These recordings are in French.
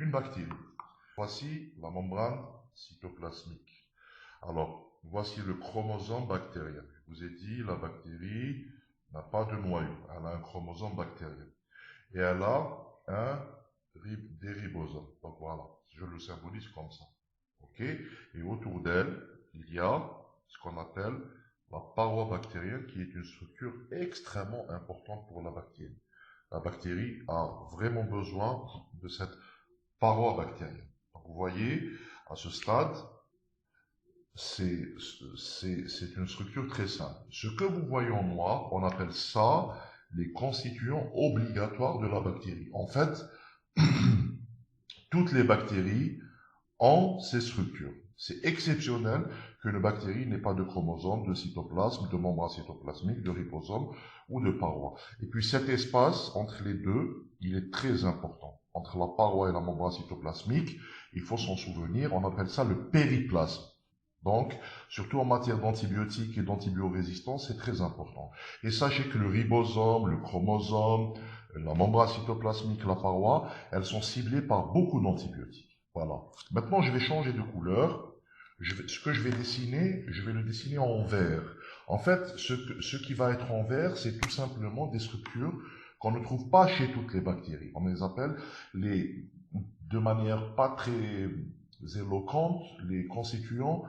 une bactérie. Voici la membrane cytoplasmique. Alors, voici le chromosome bactérien. Je vous ai dit, la bactérie n'a pas de noyau. Elle a un chromosome bactérien. Et elle a des ribosomes. Donc voilà, je le symbolise comme ça. Ok? Et autour d'elle, il y a ce qu'on appelle la paroi bactérienne, qui est une structure extrêmement importante pour la bactérie. La bactérie a vraiment besoin de cette paroi bactérienne. Donc vous voyez, à ce stade, c'est une structure très simple. Ce que vous voyez en noir, on appelle ça les constituants obligatoires de la bactérie. En fait, toutes les bactéries ont ces structures. C'est exceptionnel qu'une bactérie n'ait pas de chromosome, de cytoplasme, de membrane cytoplasmique, de ribosome ou de paroi. Et puis cet espace entre les deux, il est très important. Entre la paroi et la membrane cytoplasmique, il faut s'en souvenir, on appelle ça le périplasme. Donc, surtout en matière d'antibiotiques et d'antibiorésistance, c'est très important. Et sachez que le ribosome, le chromosome, la membrane cytoplasmique, la paroi, elles sont ciblées par beaucoup d'antibiotiques. Voilà. Maintenant, je vais changer de couleur. Ce que je vais dessiner, je vais le dessiner en vert. En fait, ce qui va être en vert, c'est tout simplement des structures qu'on ne trouve pas chez toutes les bactéries. On les appelle, de manière pas très éloquente, les constituants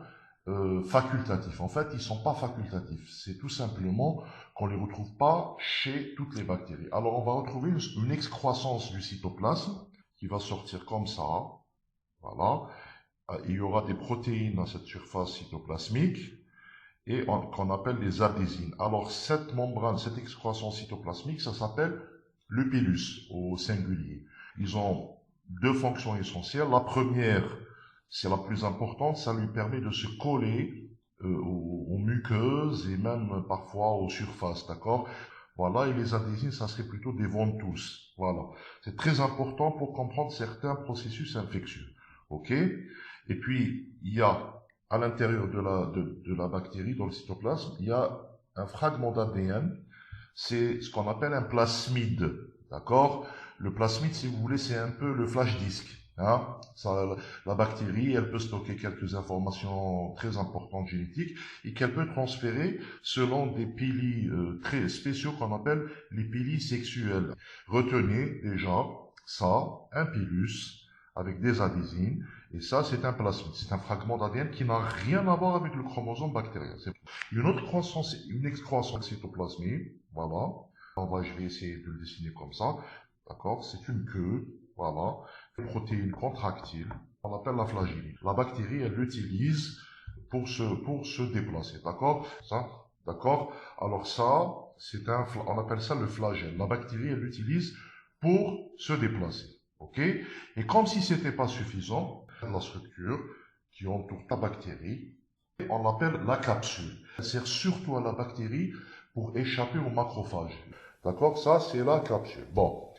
facultatifs. En fait, ils ne sont pas facultatifs. C'est tout simplement qu'on ne les retrouve pas chez toutes les bactéries. Alors, on va retrouver une excroissance du cytoplasme qui va sortir comme ça. Voilà. Il y aura des protéines dans cette surface cytoplasmique et qu'on appelle les adhésines. Alors, cette membrane, cette excroissance cytoplasmique, ça s'appelle le pilus au singulier. Ils ont deux fonctions essentielles. La première, c'est la plus importante, ça lui permet de se coller aux muqueuses et même parfois aux surfaces, d'accord? Voilà, et les adhésines, ça serait plutôt des ventouses. Voilà, c'est très important pour comprendre certains processus infectieux, ok? Et puis, il y a à l'intérieur de la bactérie, dans le cytoplasme, il y a un fragment d'ADN, c'est ce qu'on appelle un plasmide, d'accord? Le plasmide, si vous voulez, c'est un peu le flash disk. Hein? La bactérie, elle peut stocker quelques informations très importantes génétiques et qu'elle peut transférer selon des pili très spéciaux qu'on appelle les pili sexuels. Retenez déjà ça, un pilus avec des adhésines, et ça c'est un plasmide, c'est un fragment d'ADN qui n'a rien à voir avec le chromosome bactérien. Une autre croissance, une excroissance cytoplasmique, voilà. Je vais essayer de le dessiner comme ça. D'accord? C'est une queue, voilà. Une protéine contractile, on appelle la flagelline. La bactérie, elle l'utilise pour se déplacer. D'accord? Ça? D'accord? Alors ça, on appelle ça le flagelle. La bactérie, elle l'utilise pour se déplacer. Ok? Et comme si c'était pas suffisant, la structure qui entoure la bactérie, on l'appelle la capsule. Elle sert surtout à la bactérie pour échapper au macrophage. D'accord? Ça, c'est la capsule. Bon.